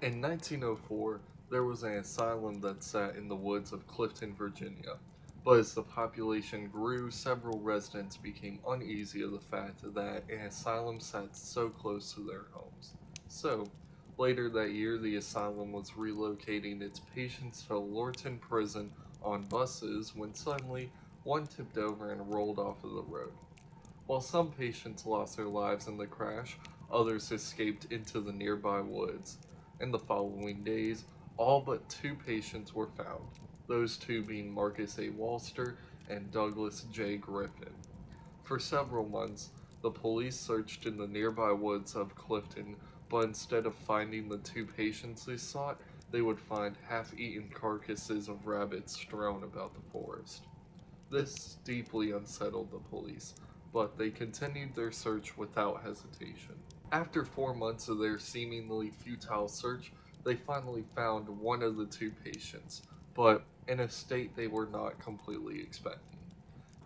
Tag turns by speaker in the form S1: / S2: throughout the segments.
S1: In 1904, there was an asylum that sat in the woods of Clifton, Virginia. But as the population grew, several residents became uneasy of the fact that an asylum sat so close to their homes. So, later that year, the asylum was relocating its patients to Lorton Prison on buses when suddenly one tipped over and rolled off of the road. While some patients lost their lives in the crash, others escaped into the nearby woods. In the following days, all but two patients were found, those two being Marcus A. Walster and Douglas J. Griffin. For several months, the police searched in the nearby woods of Clifton, but instead of finding the two patients they sought, they would find half eaten carcasses of rabbits strewn about the forest. This deeply unsettled the police, but they continued their search without hesitation. After 4 months of their seemingly futile search, they finally found one of the two patients, but in a state they were not completely expecting.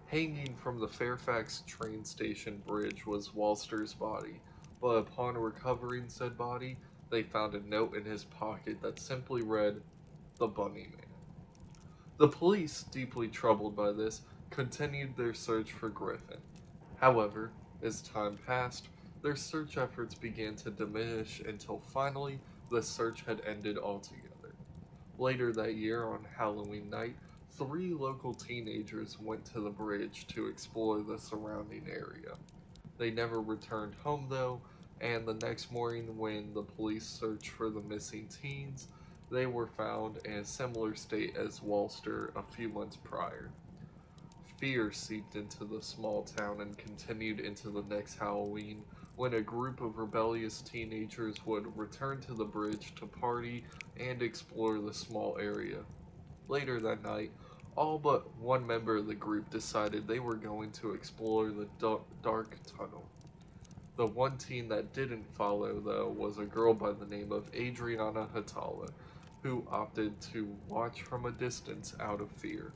S1: Hanging from the Fairfax train station bridge was Walster's body, but upon recovering said body, they found a note in his pocket that simply read, "The Bunny Man." The police, deeply troubled by this, continued their search for Griffin. However, as time passed, their search efforts began to diminish until finally the search had ended altogether. Later that year, on Halloween night, three local teenagers went to the bridge to explore the surrounding area. They never returned home though, and the next morning, when the police searched for the missing teens, they were found in a similar state as Walster a few months prior. Fear seeped into the small town and continued into the next Halloween when a group of rebellious teenagers would return to the bridge to party and explore the small area. Later that night, all but one member of the group decided they were going to explore the dark tunnel. The one teen that didn't follow, though, was a girl by the name of Adriana Hatala, who opted to watch from a distance out of fear.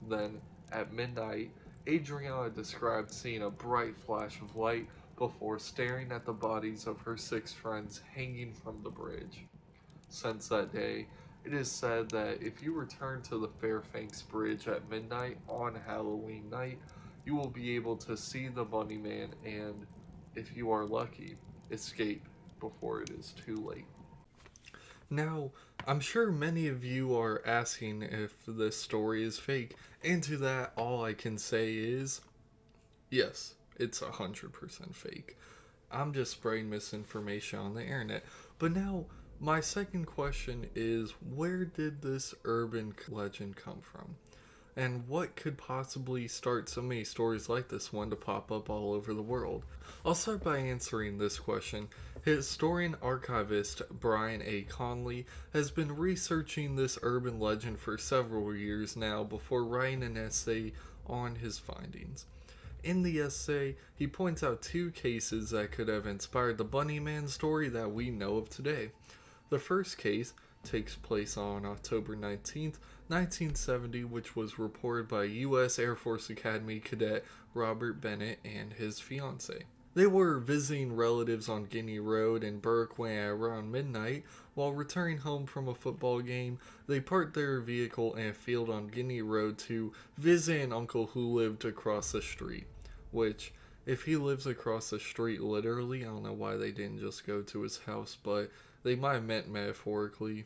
S1: Then, at midnight, Adriana described seeing a bright flash of light before staring at the bodies of her six friends hanging from the bridge. Since that day, it is said that if you return to the Fairfax Bridge at midnight on Halloween night, you will be able to see the Bunny Man and, if you are lucky, escape before it is too late. Now, I'm sure many of you are asking if this story is fake, and to that, all I can say is yes, it's 100% fake. I'm just spreading misinformation on the internet. But now, my second question is, where did this urban legend come from? And what could possibly start so many stories like this one to pop up all over the world? I'll start by answering this question. Historian archivist Brian A. Conley has been researching this urban legend for several years now before writing an essay on his findings. In the essay, he points out two cases that could have inspired the Bunny Man story that we know of today. The first case takes place on October 19th, 1970, which was reported by U.S. Air Force Academy cadet Robert Bennett and his fiancee. They were visiting relatives on Guinea Road in Berwick when around midnight. While returning home from a football game, they parked their vehicle in a field on Guinea Road to visit an uncle who lived across the street. Which, if he lives across the street literally, I don't know why they didn't just go to his house, but they might have meant metaphorically,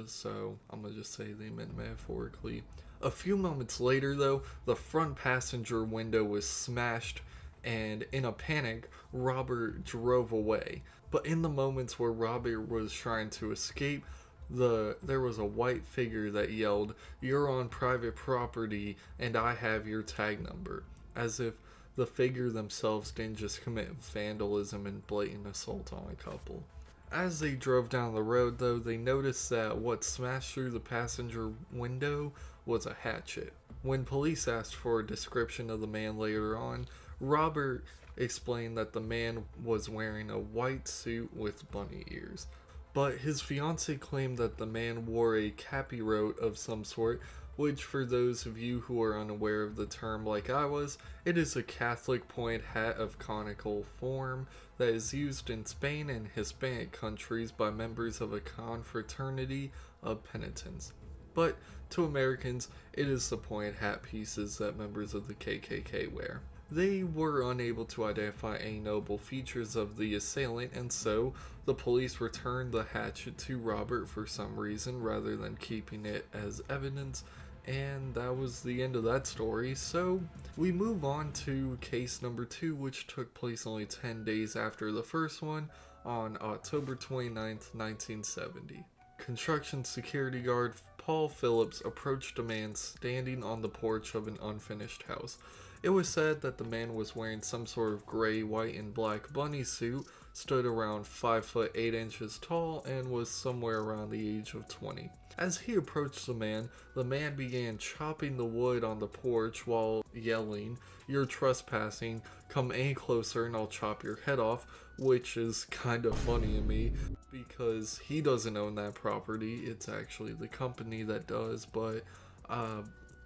S1: so I'm gonna just say they meant metaphorically. A few moments later, though, the front passenger window was smashed, and in a panic, Robert drove away. But in the moments where Robert was trying to escape, there was a white figure that yelled, "You're on private property, and I have your tag number," as if the figure themselves didn't just commit vandalism and blatant assault on a couple. As they drove down the road, though, they noticed that what smashed through the passenger window was a hatchet. When police asked for a description of the man later on, Robert explained that the man was wearing a white suit with bunny ears. But his fiancee claimed that the man wore a capirote of some sort, which, for those of you who are unaware of the term like I was, it is a Catholic point hat of conical form that is used in Spain and Hispanic countries by members of a confraternity of penitents. But to Americans, it is the point hat pieces that members of the KKK wear. They were unable to identify any notable features of the assailant, and so the police returned the hatchet to Robert for some reason rather than keeping it as evidence, and that was the end of that story. So we move on to case number 2, which took place only 10 days after the first one on October 29th, 1970. Construction security guard Paul Phillips approached a man standing on the porch of an unfinished house. It was said that the man was wearing some sort of gray, white, and black bunny suit, stood around 5 foot 8 inches tall, and was somewhere around the age of 20. As he approached the man began chopping the wood on the porch while yelling, "You're trespassing, come any closer and I'll chop your head off," which is kind of funny to me because he doesn't own that property. It's actually the company that does, but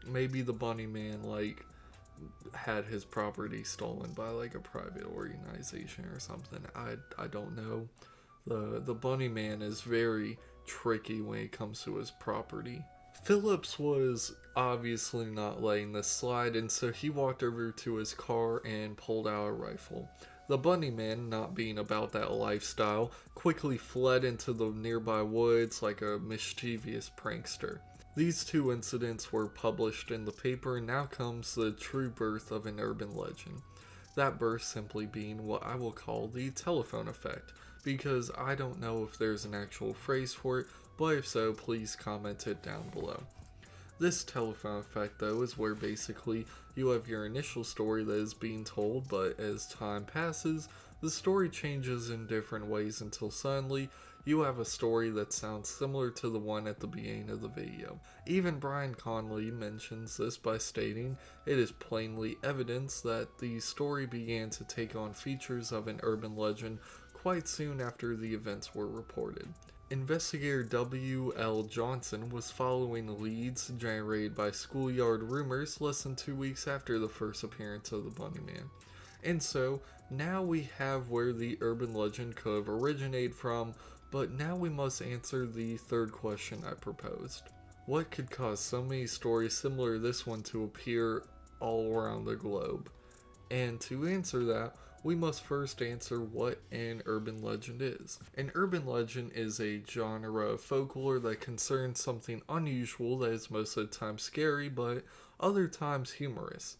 S1: maybe the bunny man had his property stolen by a private organization or something. I don't know. The bunny man is very tricky when it comes to his property. Phillips was obviously not letting this slide, and so he walked over to his car and pulled out a rifle. The bunny man, not being about that lifestyle, quickly fled into the nearby woods like a mischievous prankster. These two incidents were published in the paper, and now comes the true birth of an urban legend. That birth simply being what I will call the telephone effect, because I don't know if there's an actual phrase for it, but if so, please comment it down below. This telephone effect, though, is where basically you have your initial story that is being told, but as time passes, the story changes in different ways until suddenly you have a story that sounds similar to the one at the beginning of the video. Even Brian Conley mentions this by stating, "It is plainly evidence that the story began to take on features of an urban legend quite soon after the events were reported." Investigator W. L. Johnson was following leads generated by schoolyard rumors less than 2 weeks after the first appearance of the Bunny Man. And so, now we have where the urban legend could have originated from, but now we must answer the third question I proposed. What could cause so many stories similar to this one to appear all around the globe? And to answer that, we must first answer what an urban legend is. An urban legend is a genre of folklore that concerns something unusual that is most of the time scary, but other times humorous.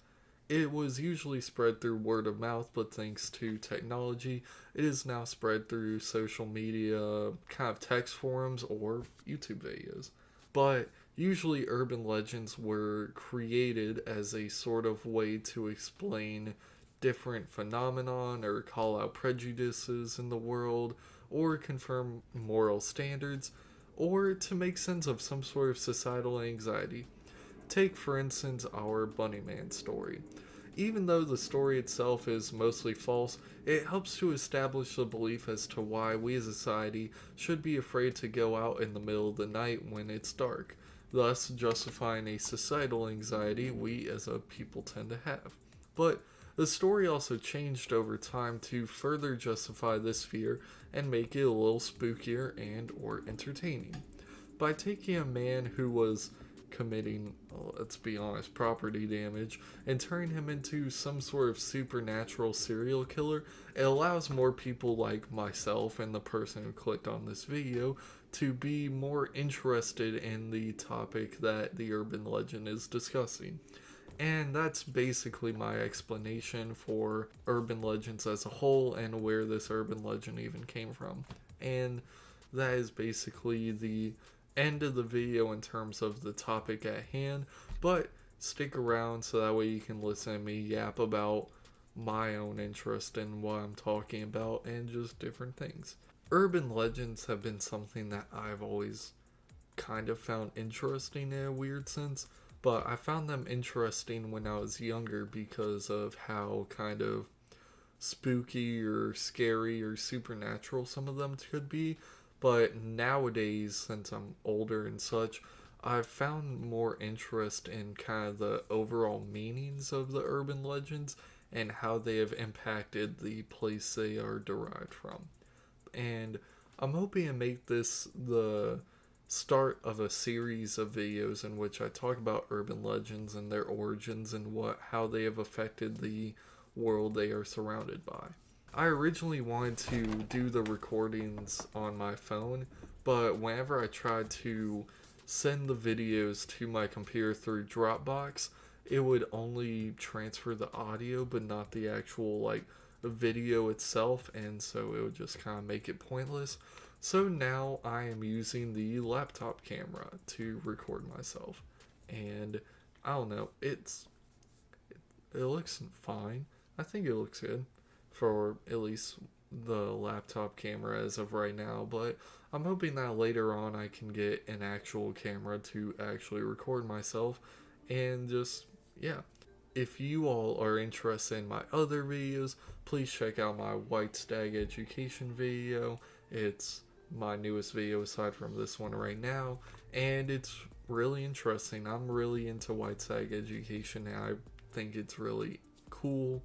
S1: It was usually spread through word of mouth, but thanks to technology, it is now spread through social media, kind of text forums, or YouTube videos. But usually urban legends were created as a sort of way to explain different phenomenon or call out prejudices in the world or confirm moral standards or to make sense of some sort of societal anxiety. Take, for instance, our Bunny Man story. Even though the story itself is mostly false, it helps to establish the belief as to why we as a society should be afraid to go out in the middle of the night when it's dark, thus justifying a societal anxiety we as a people tend to have. But the story also changed over time to further justify this fear and make it a little spookier and or entertaining. By taking a man who was committing, let's be honest, property damage and turning him into some sort of supernatural serial killer, it allows more people like myself and the person who clicked on this video to be more interested in the topic that the urban legend is discussing. And that's basically my explanation for urban legends as a whole and where this urban legend even came from. And that is basically the end of the video in terms of the topic at hand, but stick around so that way you can listen to me yap about my own interest in what I'm talking about and just different things. Urban legends have been something that I've always kind of found interesting in a weird sense, but I found them interesting when I was younger because of how kind of spooky or scary or supernatural some of them could be. But nowadays, since I'm older and such, I've found more interest in kind of the overall meanings of the urban legends and how they have impacted the place they are derived from. And I'm hoping to make this the start of a series of videos in which I talk about urban legends and their origins and what how they have affected the world they are surrounded by. I originally wanted to do the recordings on my phone, but whenever I tried to send the videos to my computer through Dropbox, it would only transfer the audio but not the actual video itself, and so it would just kind of make it pointless. So now I am using the laptop camera to record myself, and I don't know, it looks fine. I think it looks good for at least the laptop camera as of right now, but I'm hoping that later on I can get an actual camera to actually record myself and just, yeah. If you all are interested in my other videos, please check out my White Stag Education video. It's my newest video aside from this one right now, and it's really interesting. I'm really into White Stag Education, and I think it's really cool,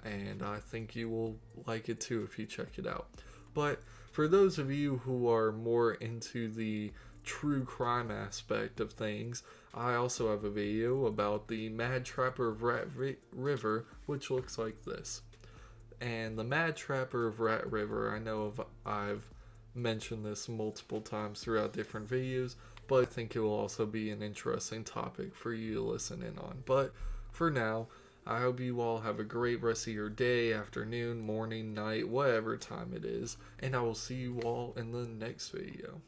S1: and I think you will like it too if you check it out. But for those of you who are more into the true crime aspect of things, I also have a video about the Mad Trapper of River, which looks like this. And the Mad Trapper of Rat River, I've mentioned this multiple times throughout different videos, but I think it will also be an interesting topic for you to listen in on. But for now, I hope you all have a great rest of your day, afternoon, morning, night, whatever time it is, and I will see you all in the next video.